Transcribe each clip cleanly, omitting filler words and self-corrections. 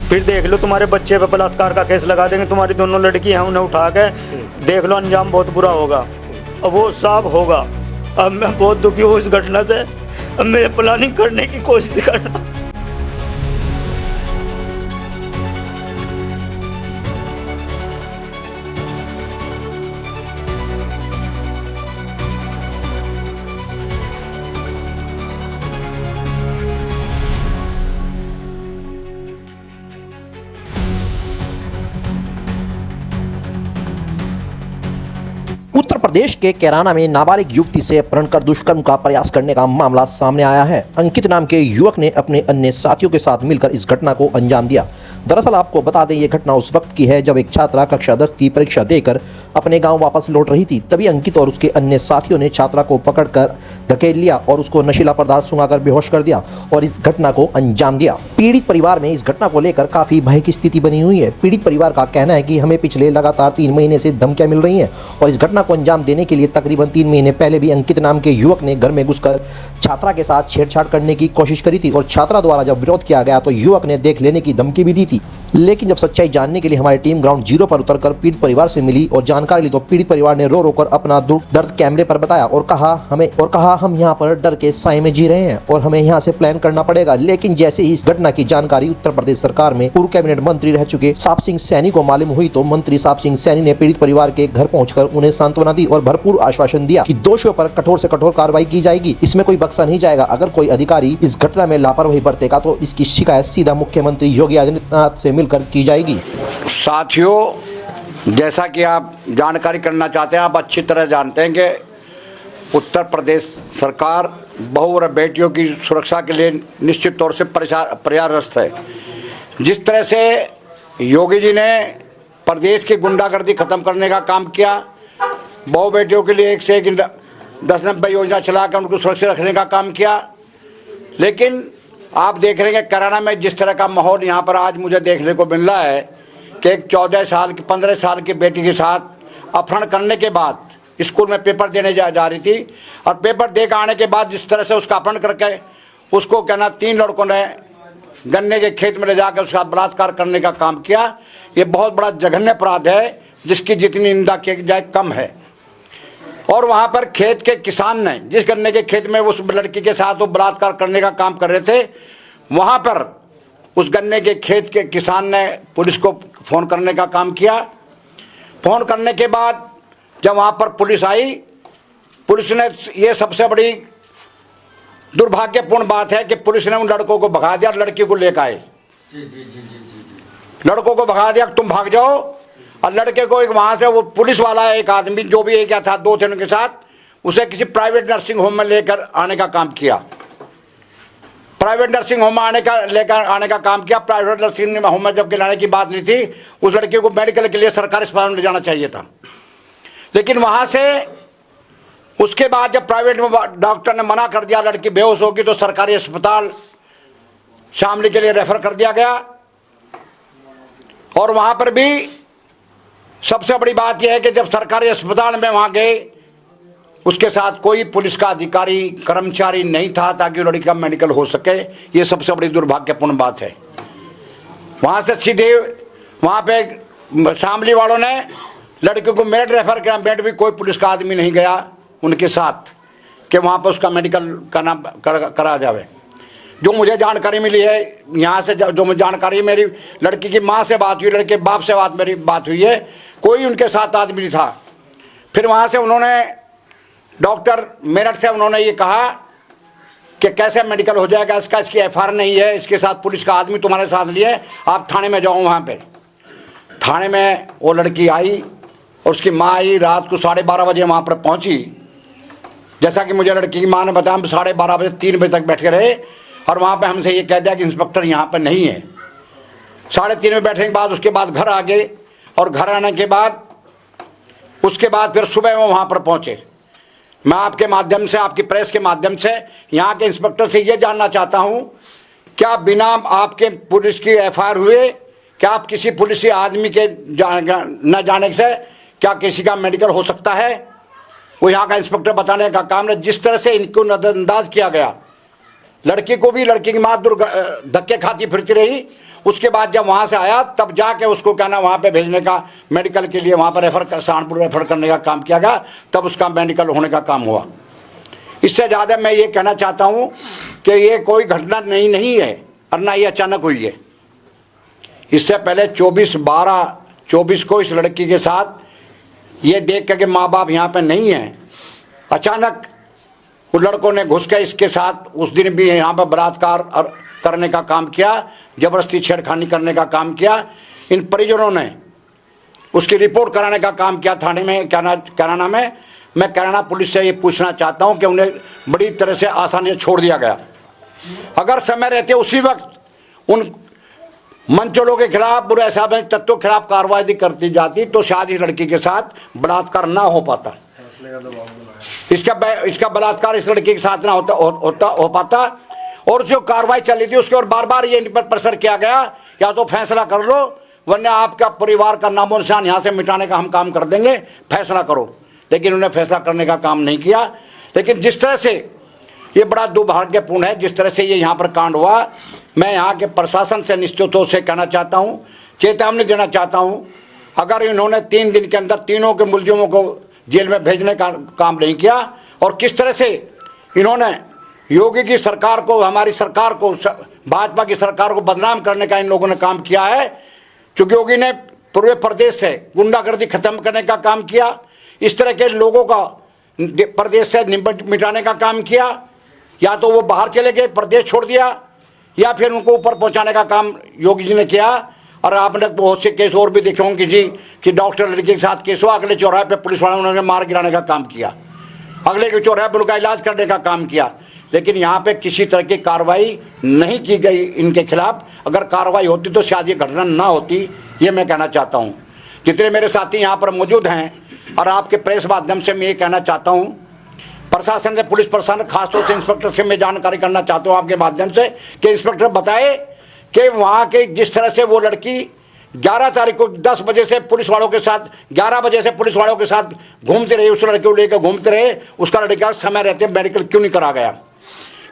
फिर देख लो तुम्हारे बच्चे पे बलात्कार का केस लगा देंगे, तुम्हारी दोनों लड़की हैं उन्हें उठा के देख लो, अंजाम बहुत बुरा होगा और वो साफ होगा। अब मैं बहुत दुखी हूँ इस घटना से। अब मैं प्लानिंग करने की कोशिश कर रहा हूँ। उत्तर प्रदेश के कैराना में नाबालिग युवती से अपहरण कर दुष्कर्म का प्रयास करने का मामला सामने आया है। अंकित नाम के युवक ने अपने अन्य साथियों के साथ मिलकर इस घटना को अंजाम दिया। दरअसल आपको बता दें, ये घटना उस वक्त की है जब एक छात्रा कक्षा 10 की परीक्षा देकर अपने गांव वापस लौट रही थी। तभी अंकित और उसके अन्य साथियों ने छात्रा को पकड़कर धकेल लिया और उसको नशीला पदार्थ सुंघाकर बेहोश कर दिया और इस घटना को अंजाम दिया। पीड़ित परिवार में इस घटना को लेकर काफी भय की स्थिति बनी हुई है। पीड़ित परिवार का कहना है कि हमें पिछले लगातार 3 महीने से धमकियां मिल रही हैं और इस घटना को अंजाम देने के लिए तकरीबन 3 महीने पहले भी अंकित नाम के युवक ने घर में घुसकर छात्रा के साथ छेड़छाड़ करने की कोशिश करी थी और छात्रा द्वारा जब विरोध किया गया तो युवक ने देख लेने की धमकी भी दी थी। लेकिन जब सच्चाई जानने के लिए हमारी टीम ग्राउंड जीरो पर उतरकर पीड़ित परिवार से मिली और जानकारी ली तो पीड़ित परिवार ने रो रो कर अपना दुख दर्द कैमरे पर बताया और कहा हम यहाँ पर डर के साए में जी रहे हैं और हमें यहाँ से प्लान करना पड़ेगा। लेकिन जैसे ही इस घटना की जानकारी उत्तर प्रदेश सरकार में पूर्व कैबिनेट मंत्री रह चुके साप सिंह सैनी को मालूम हुई तो मंत्री साप सिंह सैनी ने पीड़ित परिवार के घर पहुंचकर उन्हें सांत्वना दी और भरपूर आश्वासन दिया कि दोषियों पर कठोर से कठोर कार्रवाई की जाएगी, इसमें कोई बख्शा नहीं जाएगा। अगर कोई अधिकारी इस घटना में लापरवाही बरतेगा तो इसकी शिकायत सीधा मुख्यमंत्री योगी आदित्यनाथ से मिलकर की जाएगी। साथियों, जैसा कि आप जानकारी करना चाहते हैं, आप अच्छी तरह जानते हैं कि उत्तर प्रदेश सरकार बहू और बेटियों की सुरक्षा के लिए निश्चित तौर से प्रयासरत है। जिस तरह से योगी जी ने प्रदेश की गुंडागर्दी खत्म करने का काम किया, बहू बेटियों के लिए 1 से 1 10-90 योजना चलाकर उनको सुरक्षित रखने का काम किया, लेकिन आप देख रहे हैं कैराना में जिस तरह का माहौल यहाँ पर आज मुझे देखने को मिल रहा है कि एक 14 साल की 15 साल की बेटी के साथ अपहरण करने के बाद स्कूल में पेपर देने जा रही थी और पेपर दे कर आने के बाद जिस तरह से उसका अपहरण करके उसको कहना 3 लड़कों ने गन्ने के खेत में ले जाकर उसका बलात्कार करने का काम किया। ये बहुत बड़ा जघन्य अपराध है जिसकी जितनी निंदा की जाए कम है। और वहाँ पर खेत के किसान ने जिस गन्ने के खेत में उस लड़की के साथ वो बलात्कार करने का काम कर रहे थे, वहाँ पर उस गन्ने के खेत के किसान ने पुलिस को फ़ोन करने का काम किया। फ़ोन करने के बाद जब वहाँ पर पुलिस आई, पुलिस ने, ये सबसे बड़ी दुर्भाग्यपूर्ण बात है कि पुलिस ने उन लड़कों को भगा दिया, लड़की को लेकर आए। लड़कों को भगा दिया, तुम भाग जाओ। और लड़के को एक वहाँ से वो पुलिस वाला एक आदमी जो भी एक था 2 थे उनके साथ, उसे किसी प्राइवेट नर्सिंग होम में लेकर आने का काम किया। प्राइवेट नर्सिंग होम में लेकर आने का काम किया। प्राइवेट नर्सिंग होम में जबकि लाने की बात नहीं थी, उस लड़की को मेडिकल के लिए सरकारी अस्पताल में ले जाना चाहिए था। लेकिन वहाँ से उसके बाद जब प्राइवेट में डॉक्टर ने मना कर दिया लड़की बेहोश होगी तो सरकारी अस्पताल शामली के लिए रेफर कर दिया गया। और वहाँ पर भी सबसे बड़ी बात यह है कि जब सरकारी अस्पताल में वहाँ गए, उसके साथ कोई पुलिस का अधिकारी कर्मचारी नहीं था ताकि लड़की का मेडिकल हो सके। ये सबसे बड़ी दुर्भाग्यपूर्ण बात है। वहाँ से सीधे वहाँ पे शामली वालों ने लड़की को मेरठ रेफर किया। मेरठ भी कोई पुलिस का आदमी नहीं गया उनके साथ कि वहाँ पर उसका मेडिकल का नाम करा जावे। जो मुझे जानकारी मिली है यहाँ से, जो मुझे जानकारी मेरी लड़की की माँ से बात हुई, लड़के बाप से मेरी बात हुई है, कोई उनके साथ आदमी नहीं था। फिर वहाँ से उन्होंने डॉक्टर मेरठ से उन्होंने ये कहा कि कैसे मेडिकल हो जाएगा, इसकी FIR नहीं है, इसके साथ पुलिस का आदमी तुम्हारे साथ लिए, आप थाने में जाओ। वहाँ पे थाने में वो लड़की आई और उसकी माँ आई, रात को 12:30 बजे वहाँ पर पहुँची। जैसा कि मुझे लड़की की माँ ने बताया, हम 12:30 बजे 3 बजे तक बैठ के रहे और वहाँ पे हमसे ये कह दिया कि इंस्पेक्टर यहाँ पर नहीं है। 3:30 बजे बैठने के बाद उसके बाद घर आ गए और घर आने के बाद उसके बाद फिर सुबह वो वहाँ पर पहुँचे। मैं आपके माध्यम से, आपकी प्रेस के माध्यम से यहाँ के इंस्पेक्टर से ये जानना चाहता हूँ, क्या बिना आपके पुलिस की FIR हुए, क्या आप किसी पुलिस आदमी के न जाने से क्या किसी का मेडिकल हो सकता है? वो यहाँ का इंस्पेक्टर बताने का काम है। जिस तरह से इनको नजरअंदाज किया गया, लड़की को भी, लड़की की माँ धक्के खाती फिरती रही उसके बाद जब वहाँ से आया तब जाके उसको क्या ना वहाँ पे भेजने का, मेडिकल के लिए वहाँ पर सहारनपुर रेफर करने का काम किया गया, तब उसका मेडिकल होने का काम हुआ। इससे ज़्यादा मैं ये कहना चाहता हूँ कि ये कोई घटना नहीं है और ना ये अचानक हुई है। इससे पहले 24/12/24 को इस लड़की के साथ ये देख कर के माँ बाप यहाँ पे नहीं हैं, अचानक उन लड़कों ने घुस के इसके साथ उस दिन भी यहाँ पर बलात्कार करने का काम किया, ज़बरदस्ती छेड़खानी करने का काम किया। इन परिजनों ने उसकी रिपोर्ट कराने का काम किया थाने में, कैराना में। मैं कैराना पुलिस से ये पूछना चाहता हूँ कि उन्हें बड़ी तरह से आसानी से छोड़ दिया गया। अगर समय रहते उसी वक्त उन मंचों के खिलाफ, बुरे साहब तत्वों के खिलाफ कार्रवाई करती जाती तो शायद इस लड़की के साथ बलात्कार ना हो पाता, इसका बलात्कार इस लड़की के साथ ना हो पाता। और जो कार्रवाई चल रही थी उसके और बार बार ये इन पर प्रेशर किया गया, या तो फैसला कर लो वरना आपका परिवार का नामो निशान यहाँ से मिटाने का हम काम कर देंगे, फैसला करो। लेकिन उन्हें फैसला करने का काम नहीं किया। लेकिन जिस तरह से ये बड़ा दुर्भाग्यपूर्ण है, जिस तरह से ये यहाँ पर कांड हुआ, मैं यहाँ के प्रशासन से निश्चित तौर से कहना चाहता हूँ, चेतावनी देना चाहता हूँ, अगर इन्होंने 3 दिन के अंदर तीनों के मुलजिमों को जेल में भेजने का काम नहीं किया, और किस तरह से इन्होंने योगी की सरकार को, हमारी सरकार को, भाजपा की सरकार को बदनाम करने का इन लोगों ने काम किया है। चूँकि योगी ने पूरे प्रदेश से गुंडागर्दी खत्म करने का काम किया, इस तरह के लोगों का प्रदेश से मिटाने का काम किया, या तो वो बाहर चले गए, प्रदेश छोड़ दिया, या फिर उनको ऊपर पहुंचाने का काम योगी जी ने किया। और आपने बहुत से केस और भी देखे होंगे जी कि डॉक्टर लड़के के साथ केस हुआ, अगले चौराहे पे पुलिस वालों ने मार गिराने का काम किया, अगले के चौराहे पर उनका इलाज करने का काम किया। लेकिन यहाँ पे किसी तरह की कार्रवाई नहीं की गई इनके खिलाफ। अगर कार्रवाई होती तो शायद ये घटना ना होती, ये मैं कहना चाहता हूँ। जितने मेरे साथी यहाँ पर मौजूद हैं और आपके प्रेस माध्यम से मैं ये कहना चाहता हूँ, प्रशासन से, पुलिस प्रशासन, खासतौर से इंस्पेक्टर से मैं जानकारी करना चाहता हूँ आपके माध्यम से कि इंस्पेक्टर बताए कि वहाँ के जिस तरह से वो लड़की 11 तारीख को 10 बजे से पुलिस वालों के साथ, 11 बजे से पुलिस वालों के साथ घूमते रहे, उस लड़के को लेकर घूमते रहे, उसका लड़का समय रहते मेडिकल क्यों नहीं करा गया,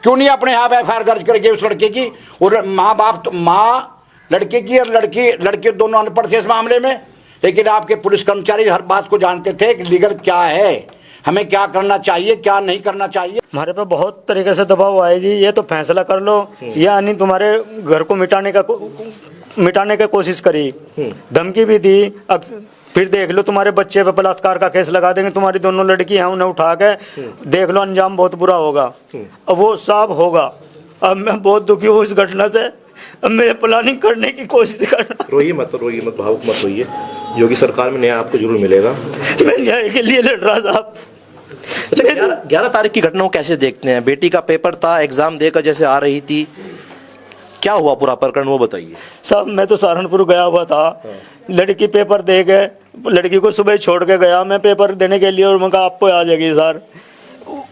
क्यों नहीं अपने यहाँ FIR दर्ज करेगी उस लड़के की। और माँ बाप तो, माँ लड़के की और लड़की दोनों अनपढ़ थे इस मामले में। लेकिन आपके पुलिस कर्मचारी हर बात को जानते थे कि लीगल क्या है, हमें क्या करना चाहिए, क्या नहीं करना चाहिए। हमारे पे बहुत तरीके से दबाव आए जी, ये तो फैसला कर लो, या नहीं तुम्हारे घर को मिटाने का कोशिश करी, धमकी भी दी। अब फिर देख लो तुम्हारे बच्चे पे बलात्कार का केस लगा देंगे, तुम्हारी दोनों लड़की हैं, उन्हें उठा के देख लो, अंजाम बहुत बुरा होगा। अब वो साफ होगा। अब मैं बहुत दुखी हूँ इस घटना से। अब मेरे प्लानिंग करने की कोशिश करना। रोइए मत, भावुक मत होइए। योगी सरकार में न्याय आपको जरूर मिलेगा। मैं न्याय के लिए लड़ रहा साहब। अच्छा, 11 तारीख की घटना को कैसे देखते हैं? बेटी का पेपर था, एग्जाम देकर जैसे आ रही थी, क्या हुआ पूरा प्रकरण वो बताइए। साहब मैं तो सहारनपुर गया हुआ था, लड़की पेपर दे गए, लड़की को सुबह छोड़ के गया मैं पेपर देने के लिए, और मैं कहा आपको आ जाएगी सर।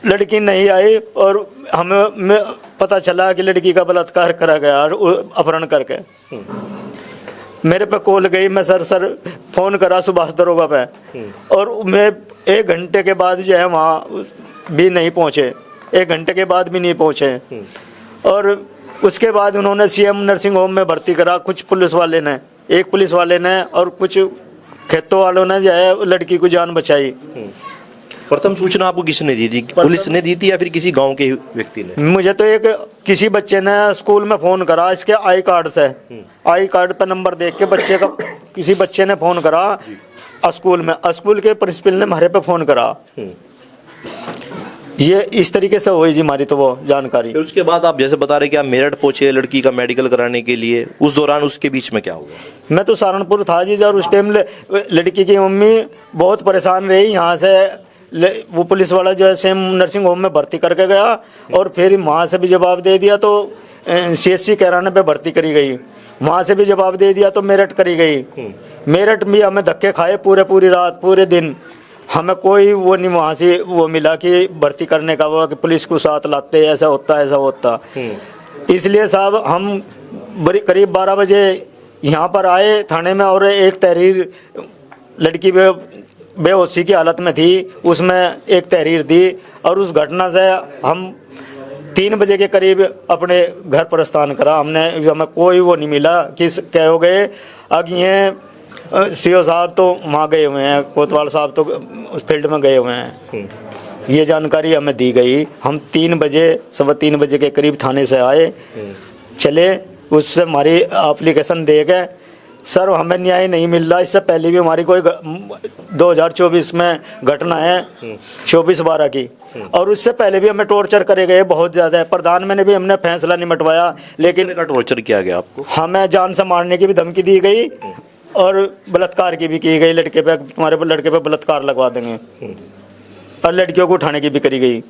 लड़की नहीं आई और हमें पता चला कि लड़की का बलात्कार करा गया, अपहरण करके। मेरे पे कॉल गई, मैं सर फोन करा सुभाष दरोगा पे, और मैं 1 घंटे के बाद जो है वहाँ भी नहीं पहुँचे, 1 घंटे के बाद भी नहीं पहुँचे। और उसके बाद उन्होंने CM नर्सिंग होम में भर्ती करा, कुछ पुलिस वाले ने, एक पुलिस वाले ने और कुछ खेतों वालों ने जो है लड़की को जान बचाई। प्रथम सूचना आपको किसने दी थी? पुलिस ने दी थी या फिर किसी गांव के व्यक्ति ने? मुझे तो किसी बच्चे ने स्कूल में फ़ोन करा, इसके आई कार्ड से, आई कार्ड पर नंबर देख के बच्चे का, किसी बच्चे ने फ़ोन करा स्कूल में, स्कूल के प्रिंसिपल ने हमारे पे फ़ोन करा। ये इस तरीके से हुई जी हमारी तो वो जानकारी। फिर उसके बाद आप जैसे बता रहे कि आप मेरठ पहुंचे लड़की का मेडिकल कराने के लिए, उस दौरान उसके बीच में क्या हुआ? मैं तो सहारनपुर था जी, और उस टाइम लड़की की मम्मी बहुत परेशान रही। यहाँ से वो पुलिस वाला जो है CM नर्सिंग होम में भर्ती करके गया, और फिर वहाँ से भी जवाब दे दिया तो CSC कैराना पे भर्ती करी गई, वहाँ से भी जवाब दे दिया तो मेरठ करी गई। मेरठ में हमें धक्के खाए पूरी रात पूरे दिन, हमें कोई वो नहीं वहाँ से वो मिला कि भर्ती करने का, वो कि पुलिस को साथ लाते, ऐसा होता। इसलिए साहब हम करीब 12 बजे यहाँ पर आए थाने में, और एक तहरीर, लड़की बेहोशी की हालत में थी, उसमें एक तहरीर दी, और उस घटना से हम 3 बजे के करीब अपने घर प्रस्थान करा हमने। हमें कोई वो नहीं मिला कि क्या हो गए। अब ये सीओ साहब तो वहाँ गए हुए हैं, कोतवाल साहब तो उस फील्ड में गए हुए हैं। ये जानकारी हमें दी गई। हम 3 बजे 3:15 बजे के करीब थाने से आए, चले, उससे हमारी एप्लीकेशन दे गए। सर हमें न्याय नहीं मिल रहा। इससे पहले भी हमारी कोई 2024 में घटना है 24/12 की, और उससे पहले भी हमें टॉर्चर करे गए बहुत ज़्यादा। प्रधान में भी हमने फैसला नहीं मिटवाया, लेकिन का टॉर्चर किया गया आपको? हमें जान से मारने की भी धमकी दी गई और बलात्कार की भी की गई। लड़के पे, तुम्हारे लड़के पे बलात्कार लगवा देंगे, और लड़कियों को उठाने की भी करी गई।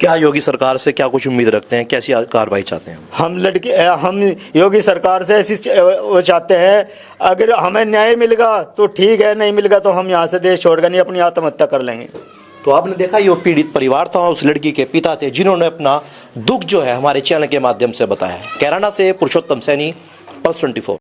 क्या योगी सरकार से क्या कुछ उम्मीद रखते हैं, कैसी कार्रवाई चाहते हैं? हम योगी सरकार से ऐसी वो चाहते हैं, अगर हमें न्याय मिलेगा तो ठीक है, नहीं मिलेगा तो हम यहाँ से देश छोड़कर नहीं अपनी आत्महत्या कर लेंगे। तो आपने देखा ये पीड़ित परिवार था, उस लड़की के पिता थे जिन्होंने अपना दुख जो है हमारे चैनल के माध्यम से बताया है। कैराना से पुरुषोत्तम सैनी, पल्स 24।